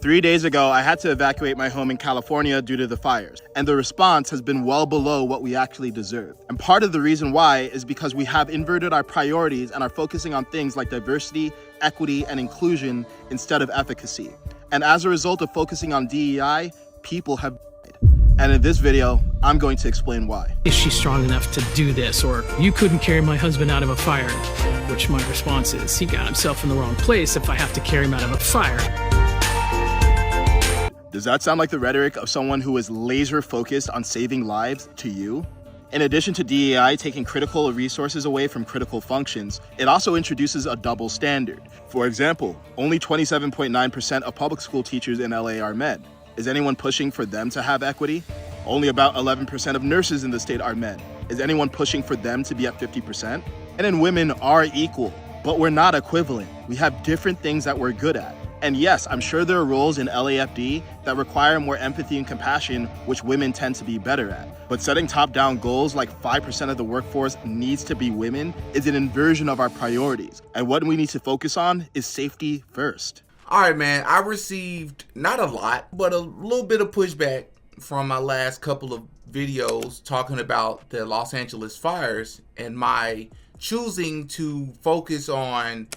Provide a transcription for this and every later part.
3 days ago, I had to evacuate my home in California due to the fires, and the response has been well below what we actually deserve. And part of the reason why is because we have inverted our priorities and are focusing on things like diversity, equity, and inclusion instead of efficacy. And as a result of focusing on DEI, people have died. And in this video, I'm going to explain why. Is she strong enough to do this? Or you couldn't carry my husband out of a fire. Which my response is, he got himself in the wrong place if I have to carry him out of a fire. Does that sound like the rhetoric of someone who is laser focused on saving lives to you? In addition to DEI taking critical resources away from critical functions, it also introduces a double standard. For example, only 27.9% of public school teachers in LA are men. Is anyone pushing for them to have equity? Only about 11% of nurses in the state are men. Is anyone pushing for them to be at 50%? Men and women are equal, but we're not equivalent. We have different things that we're good at. And yes, I'm sure there are roles in LAFD that require more empathy and compassion, which women tend to be better at. But setting top-down goals like 5% of the workforce needs to be women is an inversion of our priorities. And what we need to focus on is safety first. All right, man, I received not a lot, but a little bit of pushback from my last couple of videos talking about the Los Angeles fires and my choosing to focus on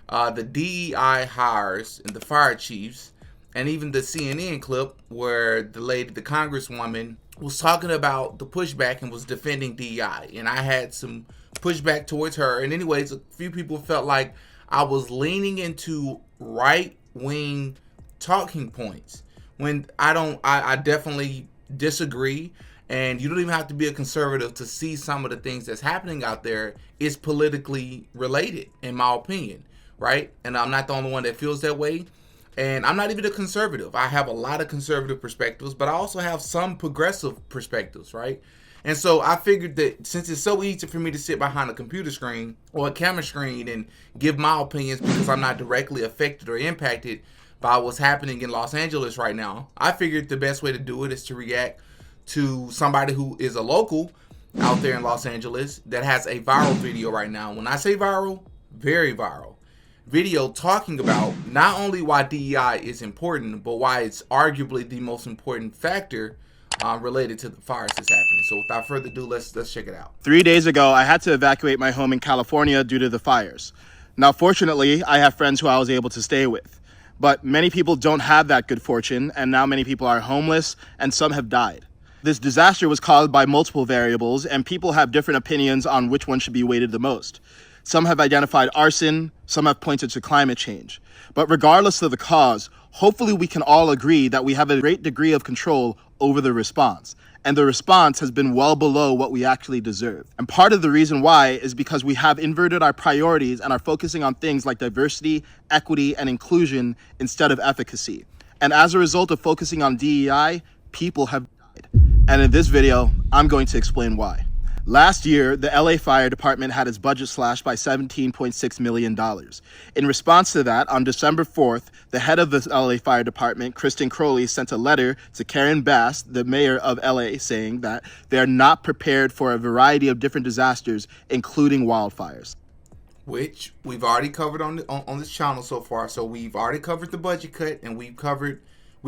the DEI hires and the fire chiefs, and even the CNN clip where the congresswoman, was talking about the pushback and was defending DEI. And I had some pushback towards her. And anyways, a few people felt like I was leaning into right-wing talking points when I definitely disagree. And you don't even have to be a conservative to see some of the things that's happening out there is politically related, in my opinion. Right? And I'm not the only one that feels that way. And I'm not even a conservative. I have a lot of conservative perspectives, but I also have some progressive perspectives, right? And so I figured that since it's so easy for me to sit behind a computer screen or a camera screen and give my opinions because I'm not directly affected or impacted by what's happening in Los Angeles right now, I figured the best way to do it is to react to somebody who is a local out there in Los Angeles that has a viral video right now. When I say viral, very viral video talking about not only why DEI is important, but why it's arguably the most important factor related to the fires that's happening. So without further ado, let's check it out. 3 days ago, I had to evacuate my home in California due to the fires. Now, fortunately, I have friends who I was able to stay with. But many people don't have that good fortune, and now many people are homeless, and some have died. This disaster was caused by multiple variables, and people have different opinions on which one should be weighted the most. Some have identified arson, some have pointed to climate change. But regardless of the cause, hopefully we can all agree that we have a great degree of control over the response. And the response has been well below what we actually deserve. And part of the reason why is because we have inverted our priorities and are focusing on things like diversity, equity, and inclusion instead of efficacy. And as a result of focusing on DEI, people have died. And in this video, I'm going to explain why. Last year, the LA Fire Department had its budget slashed by $17.6 million. In response to that, on December 4th, the head of the LA Fire Department, Kristen Crowley, sent a letter to Karen Bass, the mayor of LA, saying that they are not prepared for a variety of different disasters, including wildfires. Which we've already covered on this channel so far. So we've already covered the budget cut, and we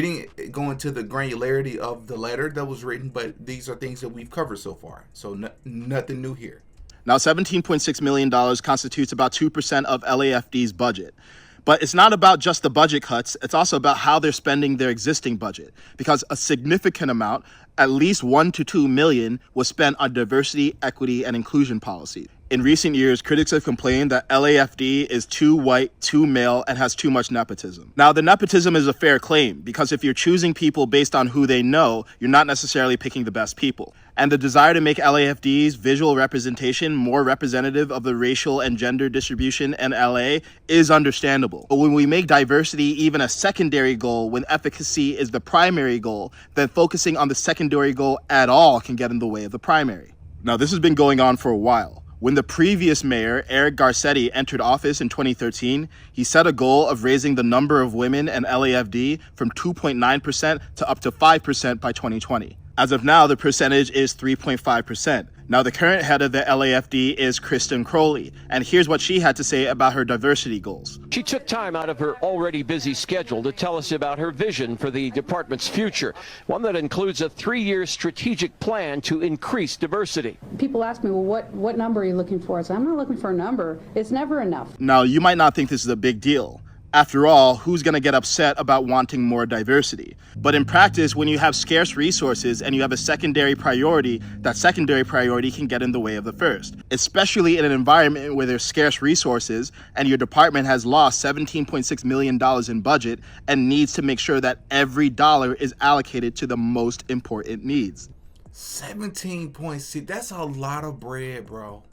didn't go into the granularity of the letter that was written, but these are things that we've covered so far. So nothing new here. Now, $17.6 million constitutes about 2% of LAFD's budget. But it's not about just the budget cuts. It's also about how they're spending their existing budget, because a significant amount, at least $1 to $2 million, was spent on diversity, equity, and inclusion policy. In recent years, critics have complained that LAFD is too white, too male, and has too much nepotism. Now, the nepotism is a fair claim, because if you're choosing people based on who they know, you're not necessarily picking the best people. And the desire to make LAFD's visual representation more representative of the racial and gender distribution in LA is understandable. But when we make diversity even a secondary goal when efficacy is the primary goal, then focusing on the secondary goal at all can get in the way of the primary. Now, this has been going on for a while. When the previous mayor, Eric Garcetti, entered office in 2013, he set a goal of raising the number of women in LAFD from 2.9% to up to 5% by 2020. As of now, the percentage is 3.5%. Now, the current head of the LAFD is Kristen Crowley, and here's what she had to say about her diversity goals. She took time out of her already busy schedule to tell us about her vision for the department's future, one that includes a 3-year strategic plan to increase diversity. People ask me, well, what number are you looking for? I say, I'm not looking for a number. It's never enough. Now, you might not think this is a big deal. After all, who's going to get upset about wanting more diversity? But in practice, when you have scarce resources and you have a secondary priority, that secondary priority can get in the way of the first, especially in an environment where there's scarce resources and your department has lost $17.6 million in budget and needs to make sure that every dollar is allocated to the most important needs. 17.6, that's a lot of bread, bro.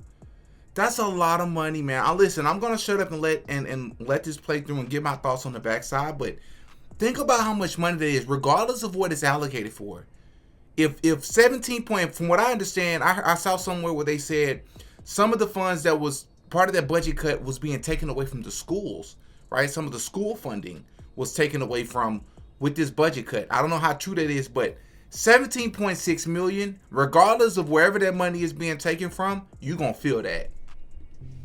That's a lot of money, man. Listen, I'm gonna shut up and let this play through and get my thoughts on the backside. But think about how much money that is, regardless of what it's allocated for. If 17 point, from what I understand, I saw somewhere where they said some of the funds that was part of that budget cut was being taken away from the schools, right? Some of the school funding was taken away from with this budget cut. I don't know how true that is, but 17.6 million, regardless of wherever that money is being taken from, you're gonna feel that.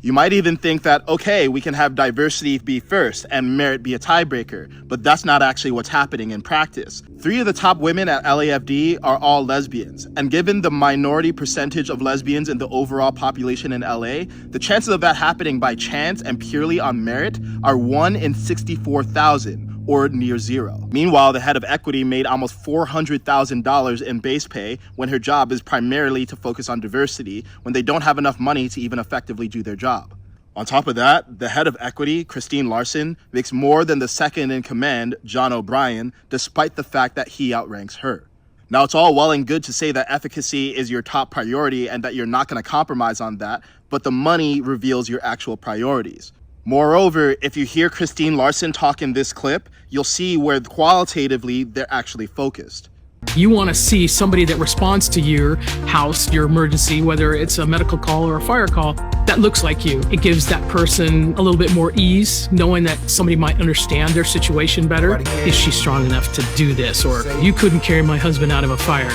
You might even think that, okay, we can have diversity be first and merit be a tiebreaker, but that's not actually what's happening in practice. 3 of the top women at LAFD are all lesbians, and given the minority percentage of lesbians in the overall population in LA, the chances of that happening by chance and purely on merit are 1 in 64,000. Or near zero. Meanwhile, the head of equity made almost $400,000 in base pay when her job is primarily to focus on diversity when they don't have enough money to even effectively do their job. On top of that, the head of equity, Christine Larson, makes more than the second in command, John O'Brien, despite the fact that he outranks her. Now, it's all well and good to say that efficacy is your top priority and that you're not going to compromise on that, but the money reveals your actual priorities. Moreover, if you hear Christine Larson talk in this clip, you'll see where qualitatively they're actually focused. You want to see somebody that responds to your house, your emergency, whether it's a medical call or a fire call, that looks like you. It gives that person a little bit more ease, knowing that somebody might understand their situation better. Is she strong enough to do this? Or you couldn't carry my husband out of a fire,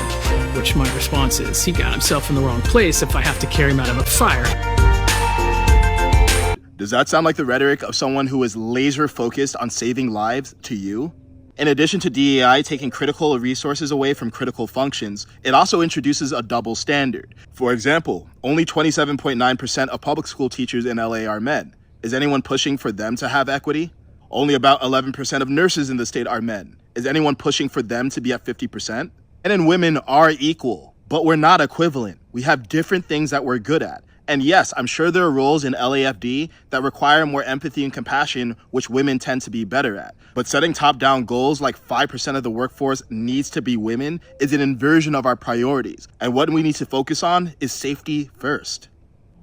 which my response is, he got himself in the wrong place if I have to carry him out of a fire. Does that sound like the rhetoric of someone who is laser focused on saving lives to you? In addition to DEI taking critical resources away from critical functions, it also introduces a double standard. For example, only 27.9% of public school teachers in LA are men. Is anyone pushing for them to have equity? Only about 11% of nurses in the state are men. Is anyone pushing for them to be at 50%? And then women are equal, but we're not equivalent. We have different things that we're good at. And yes, I'm sure there are roles in LAFD that require more empathy and compassion, which women tend to be better at. But setting top-down goals like 5% of the workforce needs to be women is an inversion of our priorities. And what we need to focus on is safety first.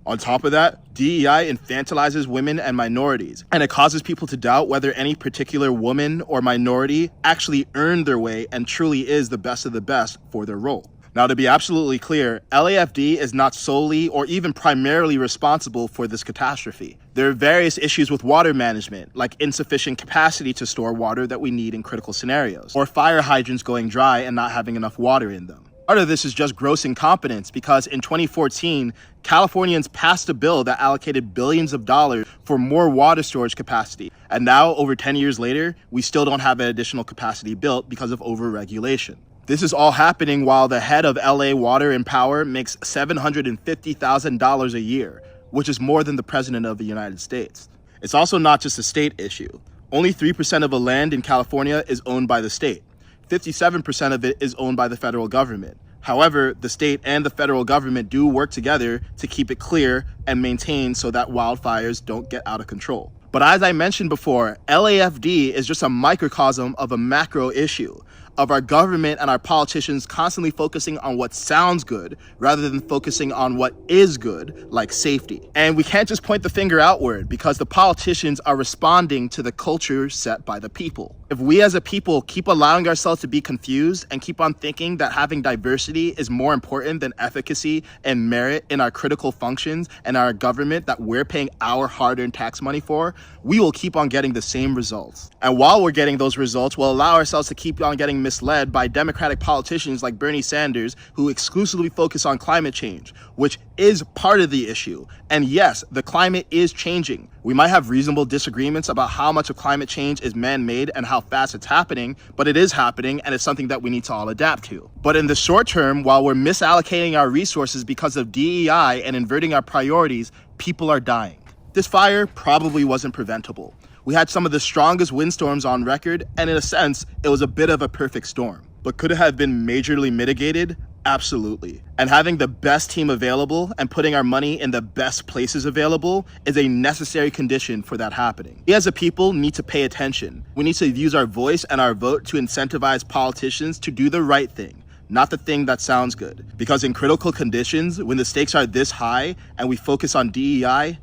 On top of that, DEI infantilizes women and minorities, and it causes people to doubt whether any particular woman or minority actually earned their way and truly is the best of the best for their role. Now, to be absolutely clear, LAFD is not solely or even primarily responsible for this catastrophe. There are various issues with water management, like insufficient capacity to store water that we need in critical scenarios, or fire hydrants going dry and not having enough water in them. Part of this is just gross incompetence because in 2014, Californians passed a bill that allocated billions of dollars for more water storage capacity. And now, over 10 years later, we still don't have an additional capacity built because of over-regulation. This is all happening while the head of LA Water and Power makes $750,000 a year, which is more than the president of the United States. It's also not just a state issue. Only 3% of the land in California is owned by the state. 57% of it is owned by the federal government. However, the state and the federal government do work together to keep it clear and maintained so that wildfires don't get out of control. But as I mentioned before, LAFD is just a microcosm of a macro issue, of our government and our politicians constantly focusing on what sounds good rather than focusing on what is good, like safety. And we can't just point the finger outward because the politicians are responding to the culture set by the people. If we as a people keep allowing ourselves to be confused and keep on thinking that having diversity is more important than efficacy and merit in our critical functions and our government that we're paying our hard-earned tax money for, we will keep on getting the same results. And while we're getting those results, we'll allow ourselves to keep on getting being misled by Democratic politicians like Bernie Sanders, who exclusively focus on climate change, which is part of the issue. And yes, the climate is changing. We might have reasonable disagreements about how much of climate change is man-made and how fast it's happening, but it is happening and it's something that we need to all adapt to. But in the short term, while we're misallocating our resources because of DEI and inverting our priorities, people are dying. This fire probably wasn't preventable. We had some of the strongest windstorms on record, and in a sense, it was a bit of a perfect storm. But could it have been majorly mitigated? Absolutely. And having the best team available and putting our money in the best places available is a necessary condition for that happening. We as a people need to pay attention. We need to use our voice and our vote to incentivize politicians to do the right thing, not the thing that sounds good. Because in critical conditions, when the stakes are this high and we focus on DEI,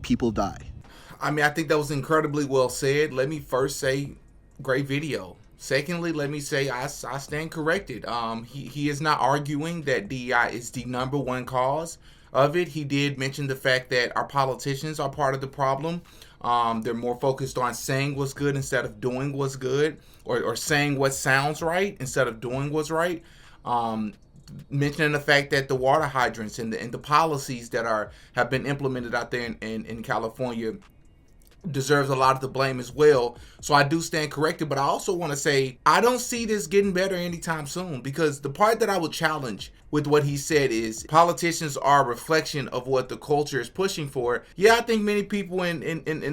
people die. I mean, I think that was incredibly well said. Let me first say, great video. Secondly, let me say I stand corrected. He is not arguing that DEI is the number one cause of it. He did mention the fact that our politicians are part of the problem. They're more focused on saying what's good instead of doing what's good, or saying what sounds right instead of doing what's right. Mentioning the fact that the water hydrants and the policies that have been implemented out there in California deserves a lot of the blame as well. So I do stand corrected, but I also want to say I don't see this getting better anytime soon, because the part that I would challenge with what he said is politicians are a reflection of what the culture is pushing for. Yeah, I think many people in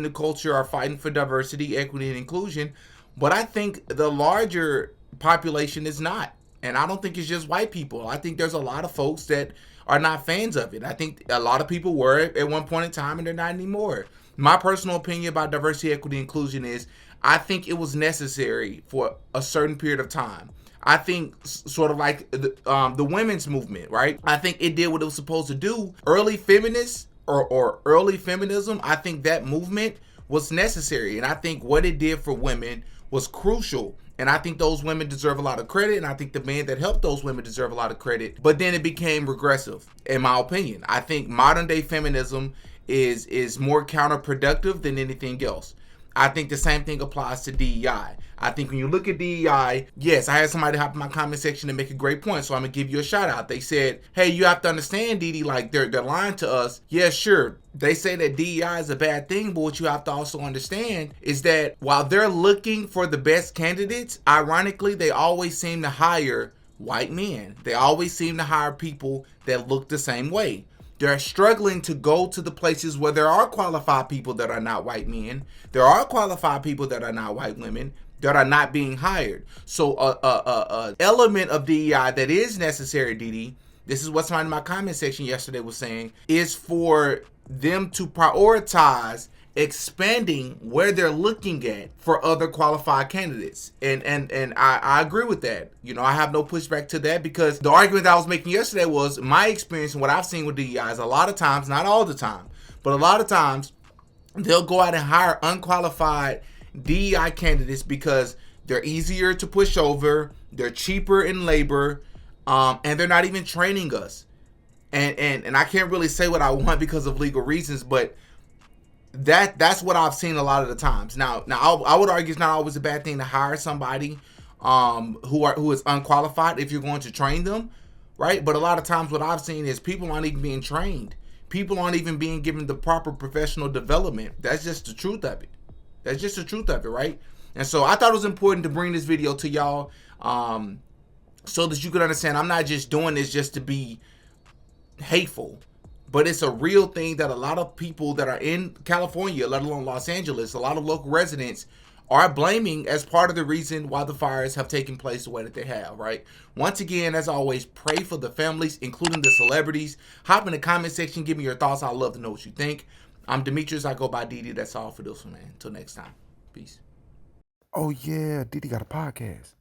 the culture are fighting for diversity, equity, and inclusion, but I think the larger population is not. And I don't think it's just white people. I think there's a lot of folks that are not fans of it. I think a lot of people were at one point in time and they're not anymore. My personal opinion about diversity, equity, inclusion is I think it was necessary for a certain period of time. I think sort of like the women's movement, right? I think it did what it was supposed to do. Early feminists or early feminism, I think that movement was necessary. And I think what it did for women was crucial. And I think those women deserve a lot of credit, and I think the men that helped those women deserve a lot of credit. But then it became regressive, in my opinion. I think modern day feminism is more counterproductive than anything else. I think the same thing applies to DEI. I think when you look at DEI, yes, I had somebody hop in my comment section and make a great point, so I'm gonna give you a shout out. They said, hey, you have to understand, Didi, like they're lying to us. Yeah, sure. They say that DEI is a bad thing, but what you have to also understand is that while they're looking for the best candidates, ironically, they always seem to hire white men. They always seem to hire people that look the same way. They're struggling to go to the places where there are qualified people that are not white men. There are qualified people that are not white women that are not being hired. So a element of DEI that is necessary, Didi, this is what somebody in my comment section yesterday was saying, is for them to prioritize expanding where they're looking at for other qualified candidates. And I agree with that. You know, I have no pushback to that, because the argument that I was making yesterday was my experience and what I've seen with DEI is a lot of times, not all the time, but a lot of times they'll go out and hire unqualified DEI candidates because they're easier to push over, they're cheaper in labor, and they're not even training us. And I can't really say what I want because of legal reasons, but that's what I've seen a lot of the times. Now I would argue it's not always a bad thing to hire somebody who is unqualified if you're going to train them, right? But a lot of times what I've seen is people aren't even being trained. People aren't even being given the proper professional development. That's just the truth of it. That's just the truth of it, right? And so I thought it was important to bring this video to y'all so that you could understand I'm not just doing this just to be hateful. But it's a real thing that a lot of people that are in California, let alone Los Angeles, a lot of local residents are blaming as part of the reason why the fires have taken place the way that they have, right? Once again, as always, pray for the families, including the celebrities. Hop in the comment section, give me your thoughts. I'd love to know what you think. I'm Demetrius. I go by Didi. That's all for this one, man. Until next time. Peace. Oh, yeah. Didi got a podcast.